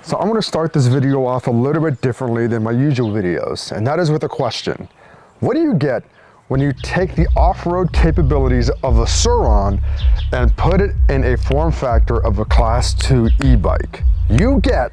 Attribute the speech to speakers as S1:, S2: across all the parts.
S1: So I'm gonna start this video off a little bit differently than my usual videos, and that is with a question. What do you get when you take the off-road capabilities of a Sur Ron and put it in a form factor of a Class 2 e-bike? You get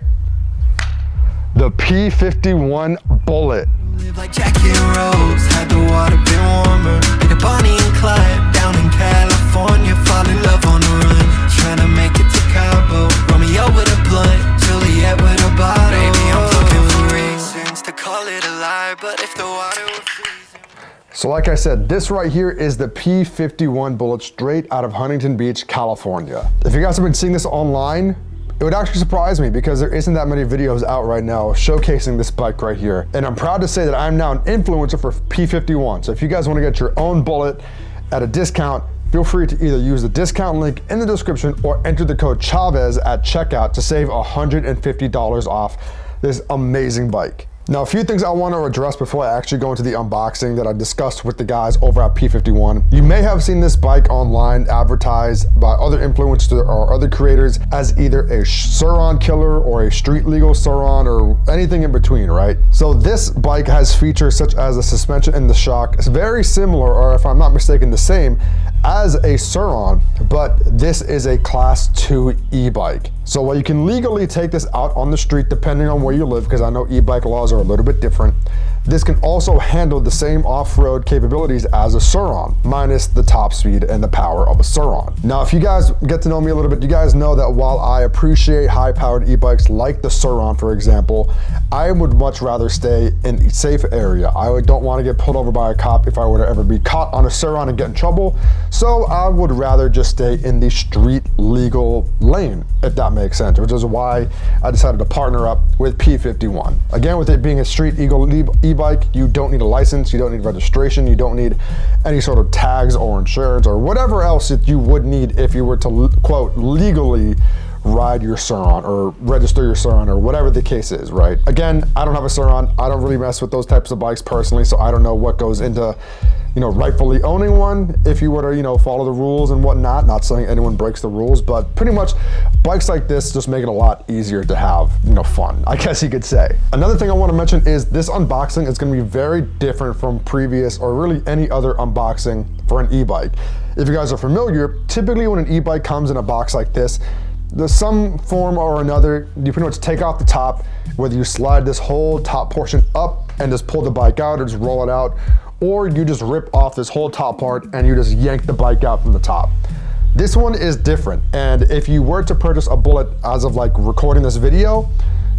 S1: the P51 Bullet.
S2: Live like Jackie and Rose, had the water been warmer. Like Bonnie and Clyde down in California, fall in love on the run. Trying to make it to Cabo, Romeo with a blunt, Juliet with a bottle. Baby, I'm looking for reasons to call it a lie, but if the water were freezing.
S1: So like I said, this right here is the P51 Bullet straight out of Huntington Beach, California. If you guys have been seeing this online, it would actually surprise me because there isn't that many videos out right now showcasing this bike right here. And I'm proud to say that I'm now an influencer for P51. So if you guys want to get your own Bullet at a discount, feel free to either use the discount link in the description or enter the code Chavez at checkout to save $150 off this amazing bike. Now, a few things I want to address before I actually go into the unboxing that I discussed with the guys over at P51. You may have seen this bike online advertised by other influencers or other creators as either a Sur Ron killer or a street legal Sur Ron or anything in between, right? So this bike has features such as the suspension and the shock. It's very similar, or if I'm not mistaken, the same as a Sur Ron, but this is a Class 2 e-bike. So while you can legally take this out on the street depending on where you live, because I know e-bike laws are a little bit different, this can also handle the same off-road capabilities as a Sur Ron, minus the top speed and the power of a Sur Ron. Now, if you guys get to know me a little bit, you guys know that while I appreciate high-powered e-bikes like the Sur Ron, for example, I would much rather stay in a safe area. I don't want to get pulled over by a cop if I were to ever be caught on a Sur Ron and get in trouble. So I would rather just stay in the street legal lane, if that makes sense, which is why I decided to partner up with P51. Again, with it being a street legal e-bike, you don't need a license, you don't need registration, you don't need any sort of tags or insurance or whatever else that you would need if you were to, quote, legally ride your Sur Ron or register your Sur Ron or whatever the case is, right? Again, I don't have a Sur Ron. I don't really mess with those types of bikes personally, so I don't know what goes into, rightfully owning one if you were to, follow the rules and whatnot. Not saying anyone breaks the rules, but pretty much bikes like this just make it a lot easier to have, fun, I guess you could say. Another thing I want to mention is this unboxing is going to be very different from previous or really any other unboxing for an e-bike. If you guys are familiar, typically when an e-bike comes in a box like this, there's some form or another, you pretty much take off the top, whether you slide this whole top portion up and just pull the bike out or just roll it out, or you just rip off this whole top part and you just yank the bike out from the top. This one is different, and if you were to purchase a Bullet as of like recording this video,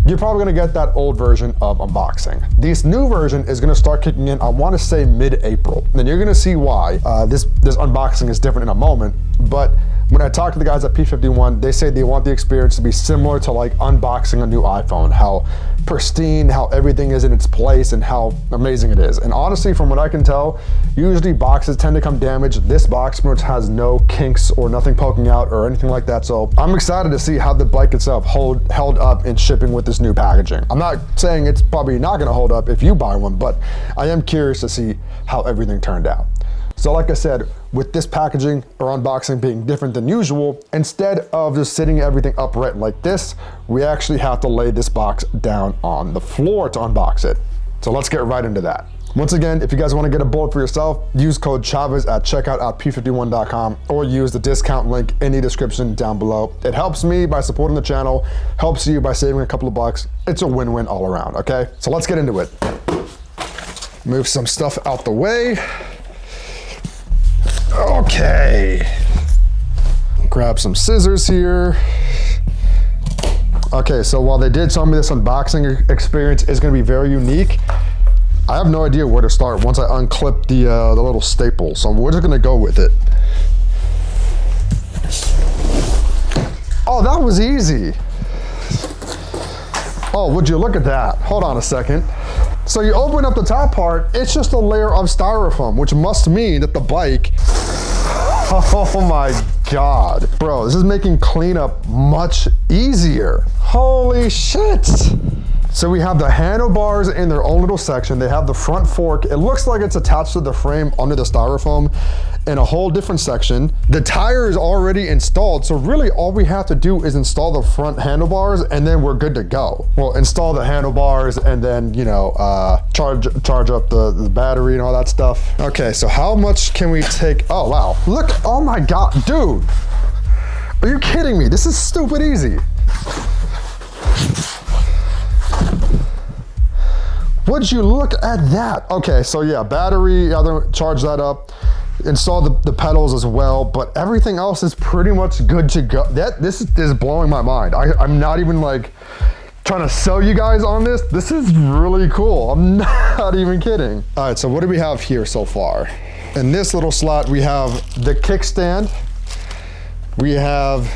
S1: you're probably gonna get that old version of unboxing. This new version is gonna start kicking in, I wanna say mid-April. And you're gonna see why this unboxing is different in a moment, but when I talk to the guys at P51, they say they want the experience to be similar to like unboxing a new iPhone, how pristine, how everything is in its place, and how amazing it is. And honestly, from what I can tell, usually boxes tend to come damaged. This box pretty much has no kinks or nothing poking out or anything like that. So I'm excited to see how the bike itself held up in shipping with this new packaging. I'm not saying it's probably not gonna hold up if you buy one, but I am curious to see how everything turned out. So like I said, with this packaging or unboxing being different than usual, instead of just sitting everything upright like this, we actually have to lay this box down on the floor to unbox it. So let's get right into that. Once again, if you guys want to get a Bullet for yourself, use code Chavez at checkout at p51.com or use the discount link in the description down below. It helps me by supporting the channel, helps you by saving a couple of bucks. It's a win-win all around, okay? So let's get into it. Move some stuff out the way. Okay, grab some scissors here. Okay, so while they did tell me this unboxing experience is gonna be very unique, I have no idea where to start once I unclip the little staple. So we're just gonna go with it. Oh, that was easy. Oh, would you look at that? Hold on a second. So you open up the top part, it's just a layer of styrofoam, which must mean that the bike, oh my God. Bro, this is making cleanup much easier. Holy shit. So we have the handlebars in their own little section. They have the front fork. It looks like it's attached to the frame under the styrofoam in a whole different section. The tire is already installed, so really all we have to do is install the front handlebars and then we're good to go. We'll install the handlebars and then, you know, charge up the battery and all that stuff. Okay, so how much can we take? Oh, wow. Look, oh my God, dude. Are you kidding me? This is stupid easy. Would you look at that? Okay, so yeah, battery, charge that up, install the pedals as well, but everything else is pretty much good to go. This is blowing my mind. I'm not even like trying to sell you guys on this. This is really cool. I'm not even kidding. All right, so what do we have here so far? In this little slot, we have the kickstand. We have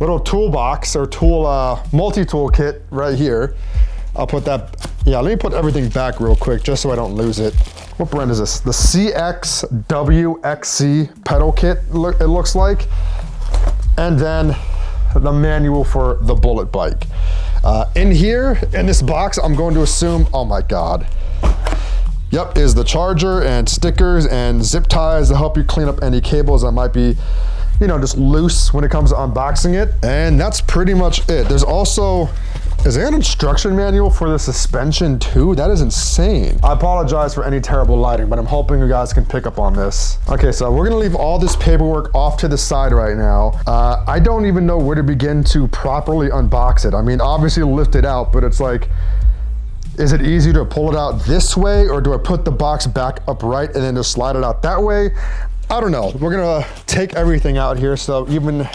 S1: little toolbox or multi-tool kit right here. I'll put that, yeah, let me put everything back real quick just so I don't lose it. What brand is this? The CXWXC pedal kit, it looks like. And then the manual for the Bullet bike. In here, in this box, I'm going to assume, oh my God. Yep, is the charger and stickers and zip ties to help you clean up any cables that might be, you know, just loose when it comes to unboxing it. And that's pretty much it. There's also, is there an instruction manual for the suspension too? That is insane. I apologize for any terrible lighting, but I'm hoping you guys can pick up on this. Okay, so we're gonna leave all this paperwork off to the side right now. I don't even know where to begin to properly unbox it. I mean, obviously lift it out, but it's like, is it easier to pull it out this way, or do I put the box back upright and then just slide it out that way? I don't know. We're gonna take everything out here, so even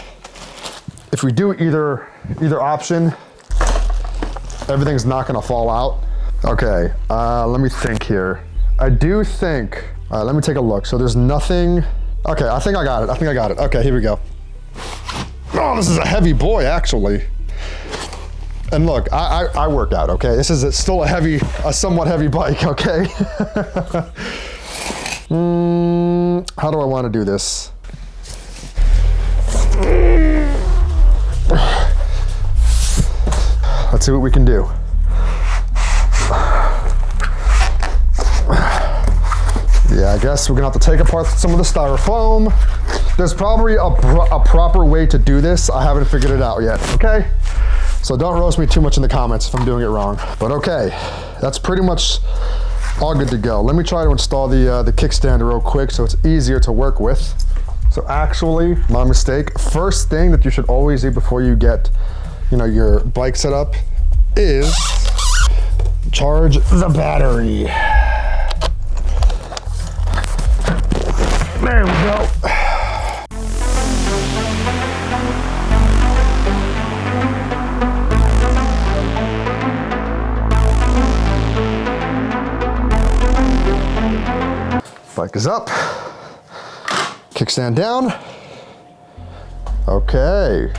S1: if we do either option, everything's not gonna fall out. Okay, let me think here. I do think, all right, let me take a look. So there's nothing, okay, I think I got it. Okay, here we go. Oh, this is a heavy boy, actually. And look, I work out, okay? This is still a somewhat heavy bike, okay? How do I wanna do this? Let's see what we can do. Yeah, I guess we're gonna have to take apart some of the styrofoam. There's probably a proper way to do this. I haven't figured it out yet, okay? So don't roast me too much in the comments if I'm doing it wrong. But okay, that's pretty much all good to go. Let me try to install the kickstand real quick so it's easier to work with. So actually, my mistake, first thing that you should always do before you get, you know, your bike set up is charge the battery. There we go. Bike is up. Kickstand down. Okay.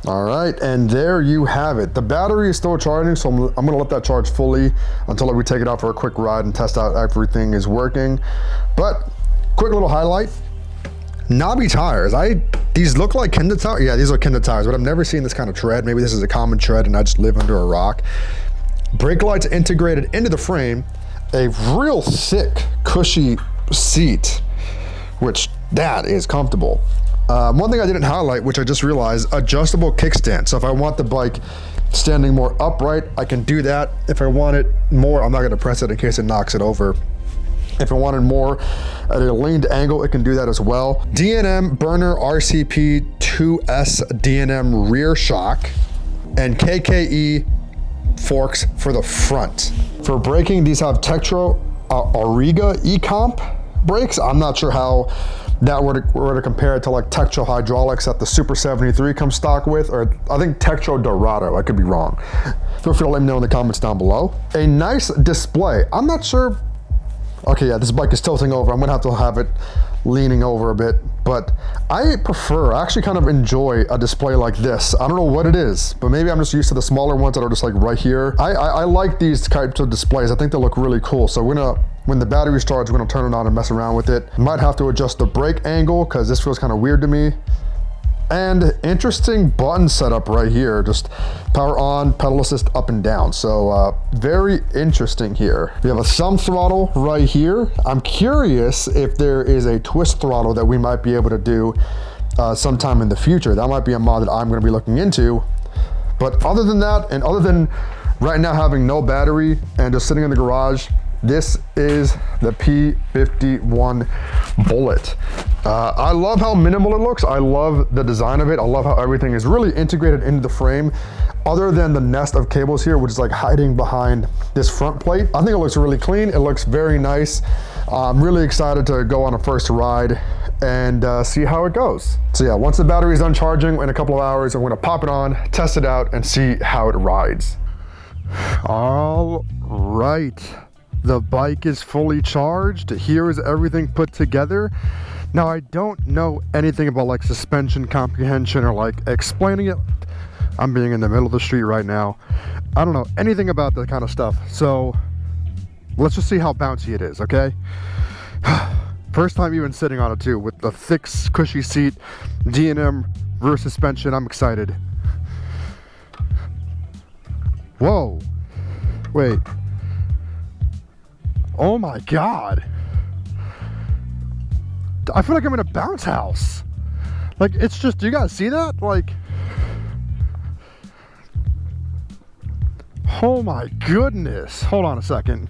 S1: All right, and there you have it. The battery is still charging, so I'm gonna let that charge fully until we take it out for a quick ride and test out everything is working. But quick little highlight, knobby tires. These look like Kenda tires. Yeah, these are Kenda tires, but I've never seen this kind of tread. Maybe this is a common tread and I just live under a rock. Brake lights integrated into the frame, a real thick, cushy seat, which that is comfortable. One thing I didn't highlight, which I just realized, adjustable kickstand. So if I want the bike standing more upright, I can do that. If I want it more, I'm not gonna press it in case it knocks it over. If I wanted more at a leaned angle, it can do that as well. D&M Burner RCP 2S D&M rear shock and KKE forks for the front. For braking, these have Tektro Auriga E-Comp brakes. I'm not sure how that were to compare it to like Tektro hydraulics that the Super 73 comes stock with, or I think Tektro Dorado, I could be wrong. Feel free to let me know in the comments down below. A nice display. I'm not sure, okay, yeah, this bike is tilting over. I'm gonna have it leaning over a bit, but I actually kind of enjoy a display like this. I don't know what it is, but maybe I'm just used to the smaller ones that are just like right here. I like these types of displays. I think they look really cool. So when the battery starts, we're gonna turn it on and mess around with it. Might have to adjust the brake angle because this feels kind of weird to me. And interesting button setup right here, just power on, pedal assist up and down. So very interesting here. We have a thumb throttle right here. I'm curious if there is a twist throttle that we might be able to do sometime in the future. That might be a mod that I'm gonna be looking into. But other than that, and other than right now having no battery and just sitting in the garage, this is the P51 Bullet. I love how minimal it looks. I love the design of it. I love how everything is really integrated into the frame, other than the nest of cables here, which is like hiding behind this front plate. I think it looks really clean. It looks very nice. I'm really excited to go on a first ride and see how it goes. So yeah, once the battery is done charging in a couple of hours, I'm gonna pop it on, test it out, and see how it rides. All right. The bike is fully charged. Here is everything put together. Now, I don't know anything about like suspension comprehension or like explaining it. I'm being in the middle of the street right now. I don't know anything about that kind of stuff. So let's just see how bouncy it is, okay? First time even sitting on it too, with the thick, cushy seat, D&M rear suspension. I'm excited. Whoa, wait. Oh my God. I feel like I'm in a bounce house. Like, it's just, do you guys see that? Like, oh my goodness. Hold on a second.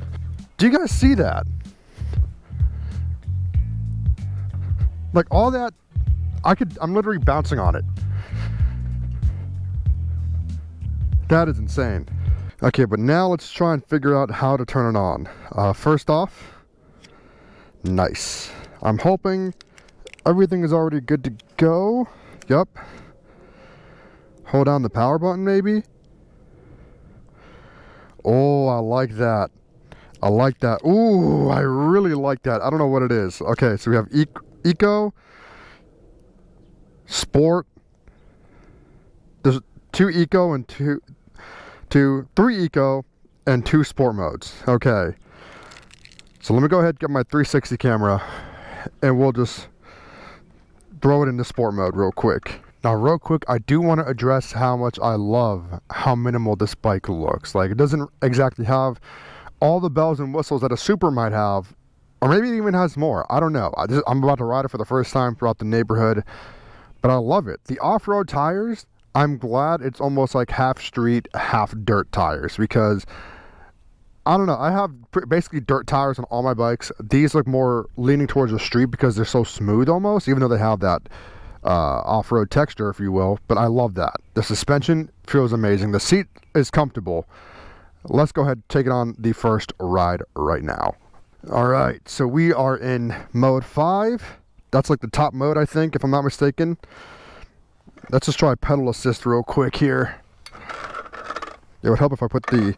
S1: Do you guys see that? Like all that, I'm literally bouncing on it. That is insane. Okay, but now let's try and figure out how to turn it on. First off, nice. I'm hoping everything is already good to go. Yep. Hold down the power button maybe. Oh, I like that. I like that. Ooh, I really like that. I don't know what it is. Okay, so we have Eco, Sport. There's 2 Eco and 3 Eco and 2 Sport modes. Okay. So let me go ahead and get my 360 camera and we'll just throw it into Sport mode real quick. Now real quick, I do want to address how much I love how minimal this bike looks. Like, it doesn't exactly have all the bells and whistles that a Super might have, or maybe it even has more. I don't know. I'm about to ride it for the first time throughout the neighborhood, but I love it. The off-road tires, I'm glad it's almost like half street, half dirt tires, because I don't know, I have basically dirt tires on all my bikes. These look more leaning towards the street because they're so smooth almost, even though they have that off-road texture, if you will. But I love that. The suspension feels amazing. The seat is comfortable. Let's go ahead and take it on the first ride right now. All right, so we are in mode 5. That's like the top mode, I think, if I'm not mistaken. Let's just try pedal assist real quick here. It would help if I put the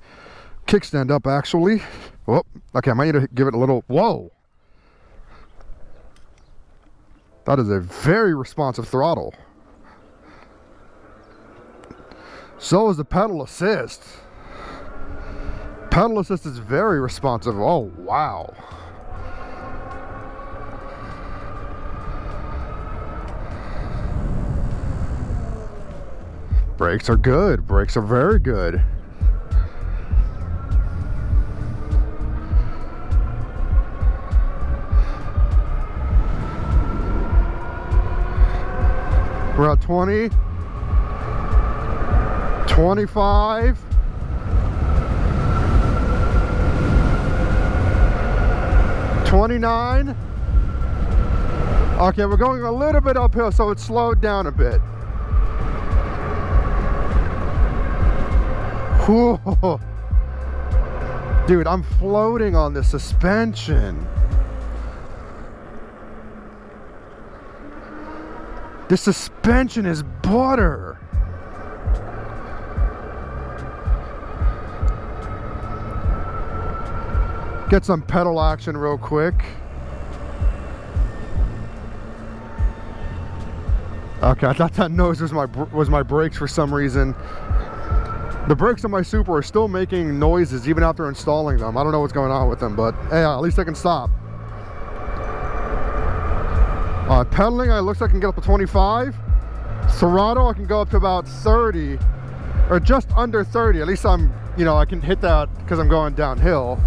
S1: kickstand up, actually. Whoop. Okay, I might need to give it a little, whoa. That is a very responsive throttle. So is the pedal assist. Pedal assist is very responsive. Oh, wow. Brakes are good. Brakes are very good. We're at 20, 25, 29. Okay, we're going a little bit uphill, so it's slowed down a bit. Whoa. Dude, I'm floating on the suspension. The suspension is butter. Get some pedal action real quick. Okay, I thought that noise was my brakes for some reason. The brakes on my Super are still making noises even after installing them. I don't know what's going on with them, but hey, at least I can stop. Pedaling, it looks like I can get up to 25. Throttle, I can go up to about 30, or just under 30. At least I'm, you know, I can hit that because I'm going downhill.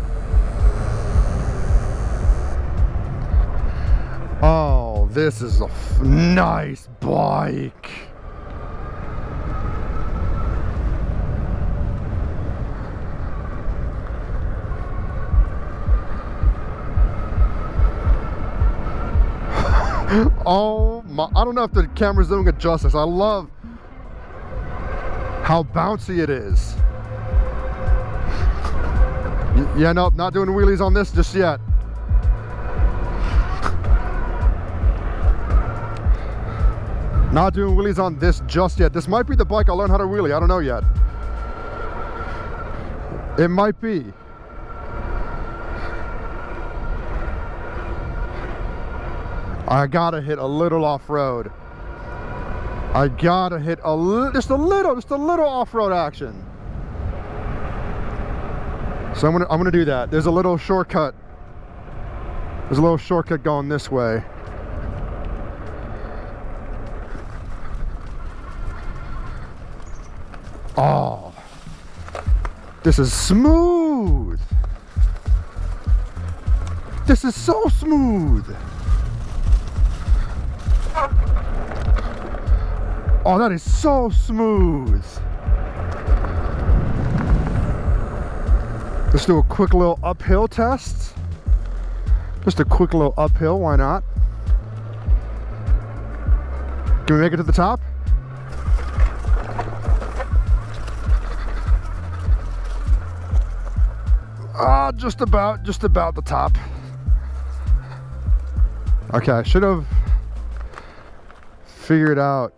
S1: Oh, this is a nice bike. Oh my, I don't know if the camera's doing it justice. I love how bouncy it is. Yeah, nope, not doing wheelies on this just yet. Not doing wheelies on this just yet. This might be the bike I'll learn how to wheelie. I don't know yet. It might be. I gotta hit a little off-road. I gotta hit just a little off-road action. So I'm gonna do that. There's a little shortcut. There's a little shortcut going this way. Oh, this is smooth. This is so smooth. Oh, that is so smooth. Let's do a quick little uphill test. Just a quick little uphill, why not? Can we make it to the top? Ah, just about the top. Okay, I should have figured out.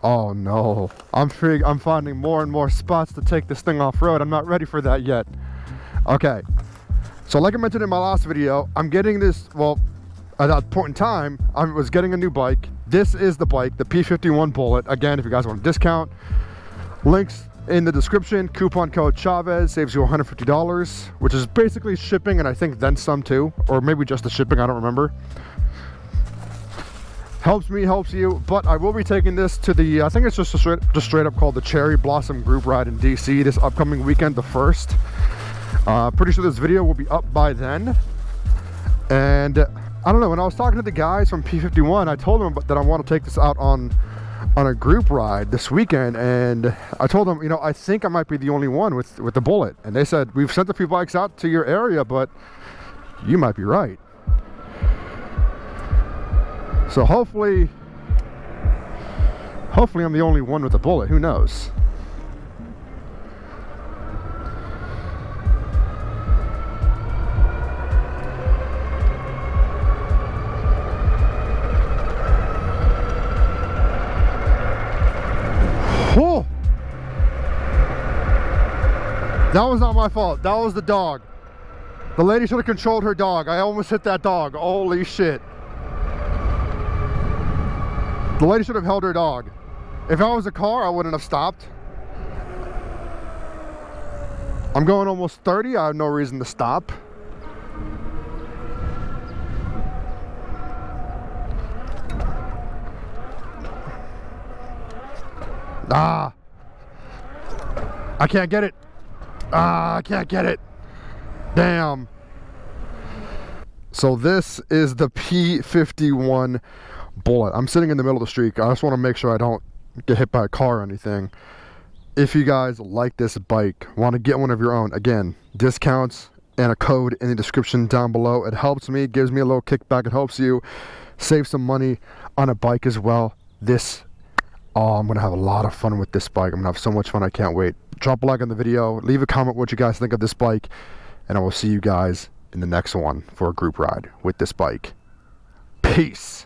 S1: Oh no, I'm finding more and more spots to take this thing off-road. I'm not ready for that yet. Okay, so like I mentioned in my last video, I'm getting this, well, at that point in time, I was getting a new bike. This is the bike, the P51 Bullet. Again, if you guys want a discount, links in the description. Coupon code Chavez saves you $150, which is basically shipping and I think then some too, or maybe just the shipping, I don't remember. Helps me, helps you, but I will be taking this to the, I think it's just straight up called the Cherry Blossom Group Ride in DC this upcoming weekend, the 1st. Pretty sure this video will be up by then. And I don't know, when I was talking to the guys from P51, I told them that I want to take this out on a group ride this weekend, and I told them, you know, I think I might be the only one with the Bullet. And they said, we've sent a few bikes out to your area, but you might be right. So hopefully I'm the only one with a Bullet. Who knows? Whoa! That was not my fault. That was the dog. The lady should have controlled her dog. I almost hit that dog. Holy shit. The lady should have held her dog. If I was a car, I wouldn't have stopped. I'm going almost 30. I have no reason to stop. Ah, I can't get it. Ah, I can't get it. Damn. So this is the P51 Bullet. I'm sitting in the middle of the street. I just want to make sure I don't get hit by a car or anything. If you guys like this bike, want to get one of your own, again, discounts and a code in the description down below. It helps me, gives me a little kickback. It helps you save some money on a bike as well. I'm going to have a lot of fun with this bike. I'm going to have so much fun. I can't wait. Drop a like on the video. Leave a comment what you guys think of this bike. And I will see you guys in the next one for a group ride with this bike. Peace.